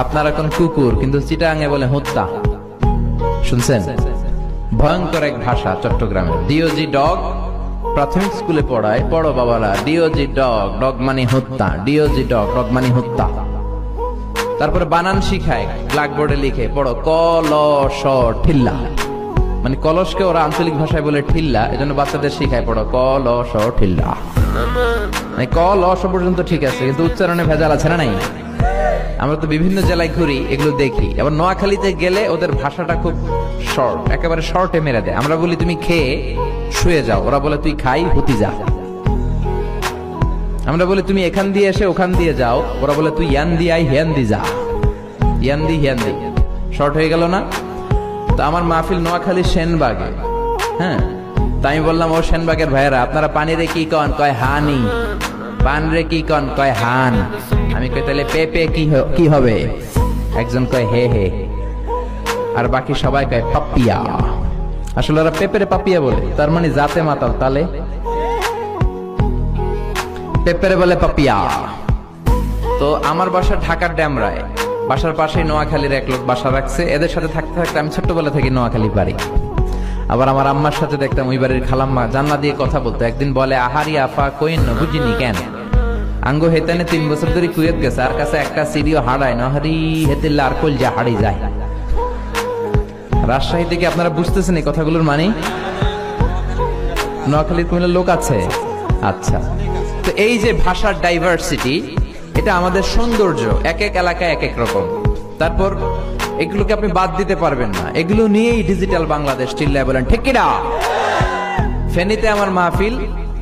আপনার এখন কুকুর, কিন্তু চিটাগাঙে বলে হুত্তা। শুনছেন? ভয়ঙ্কর এক ভাষা চট্টগ্রামে। ডিওজি ডগ, প্রাথমিক স্কুলে পড়ায়, পড়ো বাবারা, ডিওজি ডগ, ডগ মানে হুত্তা, ডিওজি ডগ, ডগ মানে হুত্তা। তারপরে বানান শিখায়, ব্ল্যাকবোর্ডে লিখে পড়ো ক ল স ঠিল্লা, মানে কলসকে ওরা আঞ্চলিক ভাষায় বলে ঠিল্লা, এজন্য বাচ্চাদের শিখায় পড়ো ক ল স ঠিল্লা। মানে ক ল স পর্যন্ত ঠিক আছে, কিন্তু উচ্চারণে ভেজাল আছে না নাই? আমরা তো বিভিন্ন জেলায় ঘুরি, এগুলো দেখি। আবার নোয়াখালীতে গেলে ওদের ভাষাটা খুব শর্ট, একেবারে শর্টে মেরে দেয়। আমরা বলি তুমি খেয়ে শুয়ে যাও, ওরা বলে তুই খাই হুতি যা। আমরা বলি তুমি এখান দিয়ে এসে ওখান দিয়ে যাও, ওরা বলে তুই ইয়ান দি আই হিয়ান দি যা। ইয়ান দি হিয়ান দি, শর্ট হয়ে গেল না? তো আমার মাহফিল নোয়াখালী সেনবাগে, হ্যাঁ। তাই আমি বললাম, ও সেনবাগের ভাইয়েরা, আপনারা পানিরে কি কন? কয় হানি। পান রে কি কন? কয় হান। আমি কই তাহলে পেপে কি হবে? একজন কয় হে হে, আর বাকি সবাই কয় পাপিয়া। আসলে ওরা পেপেরে পাপিয়া বলে, তার মানে জাতে মাতাল, তালে পেপেরে বলে পাপিয়া। তো আমার বাসা ঢাকার ড্যামরায়, বাসার পাশেই নোয়াখালীর এক লোক বাসা রাখছে। এদের সাথে থাকতে থাকতে আমি ছোট্টবেলা থেকে নোয়াখালী বাড়ি। আবার আমার আম্মার সাথে দেখতাম ওই বাড়ির খালাম্মা জানলা দিয়ে কথা বলতো। একদিন বলে, আহারি আফা কইন না বুঝিনি কেন আঙ্গো হেতানে 3 বছর ধরে কুয়েত গেছে, আর কাছে একটা সিডিও হারায় না, হারি হেতিল্লা আর কল যা হারিয়ে যায়। রাজশাহী থেকে আপনারা বুঝতেছেন এই কথাগুলোর মানে? নোয়াখালীর কুমিল্লার লোক আছে? আচ্ছা। তো এই যে ভাষার ডাইভার্সিটি, এটা আমাদের সৌন্দর্য। এক এক এলাকায় এক এক রকম। তারপর এগুলোকে আপনি বাদ দিতে পারবেন না। এগুলো নিয়েই ডিজিটাল বাংলাদেশ চিল্লায় বলেন ঠিক কিনা? ফেনীতে আমার মাহফিল,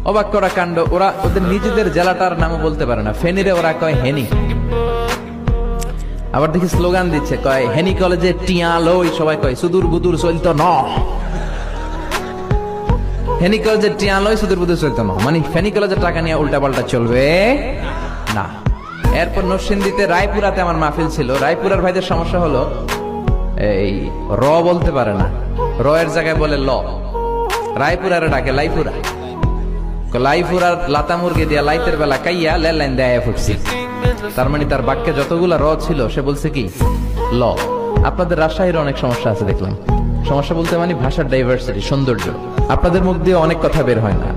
অবাক করা কাণ্ড, ওরা ওদের নিজেদের জেলাটার নামও বলতে পারে না। ফেনীরে ওরা কয় হেনি। আবার দেখি স্লোগান দিচ্ছে, কয় হেনি কলেজে টিয়া লই, সবাই কয় সুদূর বুদুর চলতো ন। ফেনী কলেজের টিয়া লই, সুদূর বুদুর চলতো ন, মানে ফেনী কলেজের টাকা নিয়ে উল্টা পাল্টা চলবে না। এরপর নরসিংদীতে রায়পুরাতে আমার মাহফিল ছিল। রায়পুরার ভাইদের সমস্যা হলো এই র বলতে পারে না, র এর জায়গায় বলে ল। রায়পুরার ডাকে লাইপুরা, লাইপুরার লাতা মুরগি দিয়া লাইতের বেলা কাইয়া লেলাইন দেয়া ফুটছি। তার মানে তার বাক্যে যতগুলা র ছিল সে বলছে কি ল। আপনাদের রাজশাহীর অনেক সমস্যা আছে দেখলাম। সমস্যা বলতে মানে ভাষার ডাইভার্সিটি, সৌন্দর্য। আপনাদের মুখ দিয়ে অনেক কথা বের হয় না,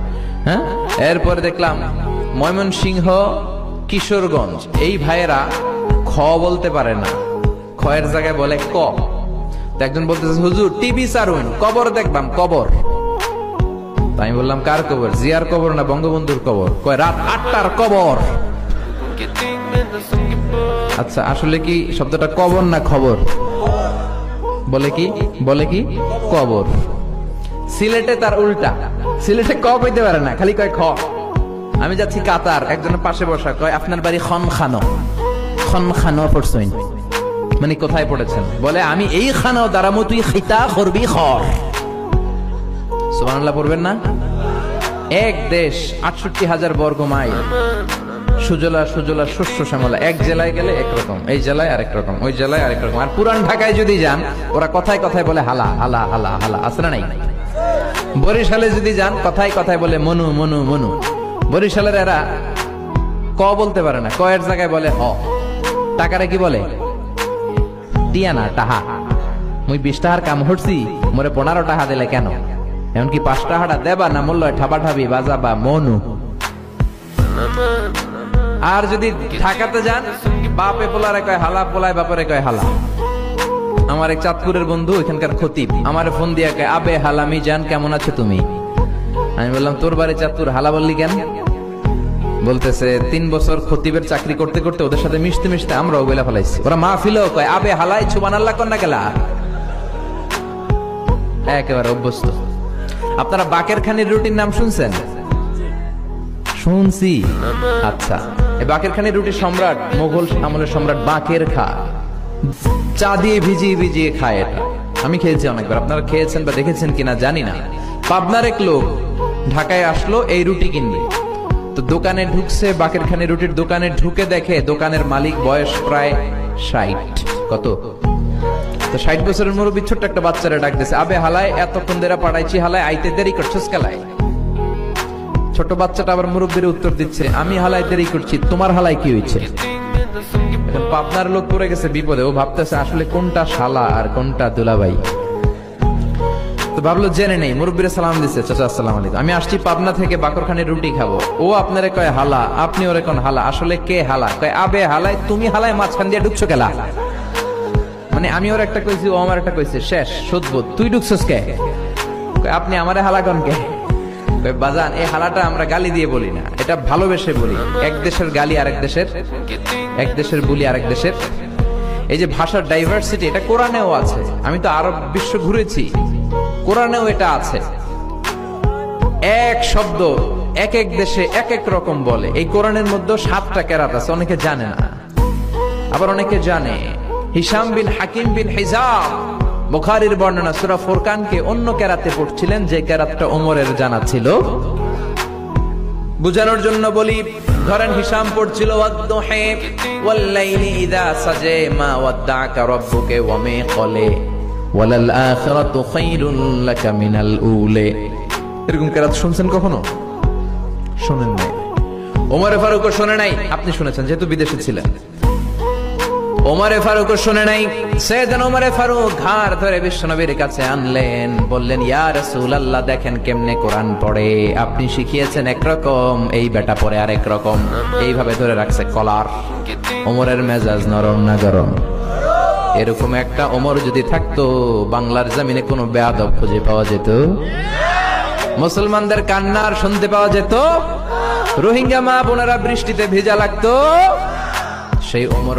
হ্যাঁ। এরপরে দেখলাম ময়মনসিংহ, কিশোরগঞ্জ, এই ভাইয়েরা খ বলতে পারে না, খ এর জায়গায় বলে ক। তো একজন বলতেছে, হুজুর টিভি সারুন, কবর দেখবাম, কবর। আমি বললাম, কার কবর? জিয়ার কবর না বঙ্গবন্ধুর কবর? কয় রাত 8টার কবর। আচ্ছা, আসলে কি শব্দটা কবর না খবর? বলে কি? বলে কি কবর। সিলেটে তার উল্টা, সিলেটে ক কইতে পারে না, খালি কয় খ। আমি যাচ্ছি কাতার, একজনের পাশে বসা, কয় আপনার বাড়ি খনখানো। খনখানো পড়ছেন মানে কোথায় পড়েছেন? বলে আমি এই খানো দাঁড়ামো, তুই খিতা করবি খর। সুবহানাল্লাহ পড়বেন না? এক দেশ, 68,000 বর্গ মাইল, সুজলা সুজলা শস্য শ্যামলা। এক জেলায় গেলে একরকম, এই জেলায় আরেক রকম, ওই জেলায় আরেক রকম। আর পুরান ঢাকায় যদি যান, ওরা কথায় কথায় বলে হালা হালা হালা হালা, আছে না নাই? বরিশালে যদি যান, কথায় কথায় বলে মনু মনু মনু। বরিশালের এরা ক বলতে পারে না, ক এর জায়গায় বলে হ। টাকারে কি বলে? টিয়া না, টাহা। মুই 20 টাকার কাম হচ্ছি, মোরে 15 টাকা দিলে কেন? এমনকি 5 টাকাটা দেবা না, মূল্য ঠাবা ঠাবি বাজাবা মনু। আর যদি ঢাকাতে যান, বাপে পোলারে কয় হালা, পোলায় বাপরে কয় হালা। আমার এক চাঁদপুরের বন্ধু, এখানকার খতিব, আমার ফোন দিয়া কয়, আবে হালামি জান, কেমন আছো তুমি? আমি বললাম, তোর বাড়ি চাঁদপুর, হালা বললি কেন? বলতেছে 3 বছর খতিবের চাকরি করতে করতে ওদের সাথে মিশতে মিশতে আমরাও বলে ফেলাইছি। ওরা মাহফিলেও কয় আবে হালাই, সুবহানাল্লাহ কন্যা গেলা, একেবারে অভ্যস্ত। আপনারা বাকেরখানির রুটির নাম শুনছেন? শুনছি। আচ্ছা, এই বাকেরখানির রুটির সম্রাট, মোগল আমলের সম্রাট বাকের খা, চা দিয়ে ভিজিয়ে ভিজিয়ে খায়। এটা আমি খেয়েছি অনেকবার, আপনারা খেয়েছেন বা দেখেছেন কিনা জানি না। পাবনার এক লোক ঢাকায় আসলো এই রুটি কিনবে। তো দোকানে ঢুকছে, বাকেরখানি রুটির দোকানে ঢুকে দেখে দোকানের মালিক বয়স প্রায় 60। কত? তো 60 বছরের মুরব্বী ছোট্ট একটা বাচ্চারা ডাক দিছে, আবে হালায়, এতক্ষণ দেরা পাঠাইছি, হালায় আইতে দেরি করছিস কেলায়? ছোট বাচ্চাটা আবার মুরব্বীর উত্তর দিচ্ছে, আমি হালায় দেরি করছি, তোমার হালায় কি হয়েছে? এখন পাবনার লোক পড়ে গেছে বিপদে, ও ভাবতেছে আসলে কোনটা শালা আর কোনটা দুলাভাই। তো ভাবলো জেনে নেই, মুরব্বীরা সালাম দিচ্ছে, চাচা আসসালামু আলাইকুম, আমি আসছি পাবনা থেকে বাকরখানি রুটি খাবো। ও আপনারে কয় হালা, আপনি ওরে কোন হালা, আসলে কে হালা? কয় আবে হালায়, তুমি হালায় মাঝখান দিয়ে ঢুকছো কেলা? মানে আমি ওর একটা কইছি, ও আমার একটা কইছে, শেষ সুদবুদ, তুই ঢুকছস কে? কয় আপনি আমারে হালা কোন কে? কয় বাজান, এই হালাটা আমরা গালি দিয়ে বলি না, এটা ভালোবেসে বলি। এক দেশের গালি আরেক দেশের, এক দেশের বুলি আরেক দেশের। এই যে ভাষার ডাইভার্সিটি, এটা কোরআনেও আছে। আমি তো আরব বিশ্ব ঘুরেছি, কোরআনেও এটা আছে। এক শব্দ এক এক দেশে এক এক রকম বলে। এই কোরআনের মধ্যে 7টা কেরাত আছে, অনেকে জানে না, আবার অনেকে জানে। হিশাম বিন হাকিম বিন হিজাম বুখারীর বর্ণনা, সূরা ফুরকানকে অন্য কেরাতে পড়ছিলেন, যে কেরাতটা ওমরের জানা ছিল। বুঝানোর জন্য বলি, ধরেন হিশাম পড়ছিল ওয়াদ-দুহি ওয়াল-লাইলি ইযা সাজা মা ওয়াদ্দা'কা রাব্বুকা ওয়া মা ক্বালা ওয়ালাল আখিরাতু খায়রুল লাকা মিনাল উলা। এরকম কেরাত শুনছেন কখনো? শুনেন নাই। ওমরে ফারুকও শুনে নাই, আপনি শুনেছেন যেহেতু বিদেশে ছিলেন। ওমরে ফারুকও শুনে নাই। সাইয়েদনা ওমরে ফারুক ঘাড় ধরে বিশ্বনবীর কাছে আনলেন, বললেন ইয়া রাসূলুল্লাহ, দেখেন কেমনে কোরআন পড়ে, আপনি শিখিয়েছেন একরকম, এই বেটা পড়ে আরেক রকম। এইভাবে ধরে রাখছে কলার। ওমরের মেজাজ নরম না গরম? এরকম একটা ওমর যদি থাকতো, বাংলার জমিনে কোনো বেয়াদব খুঁজে পাওয়া যেত? মুসলমানদের কান্নার শুনতে পাওয়া যেত? রোহিঙ্গা মা বোনেরা বৃষ্টিতে ভেজা লাগতো? সেই ওমর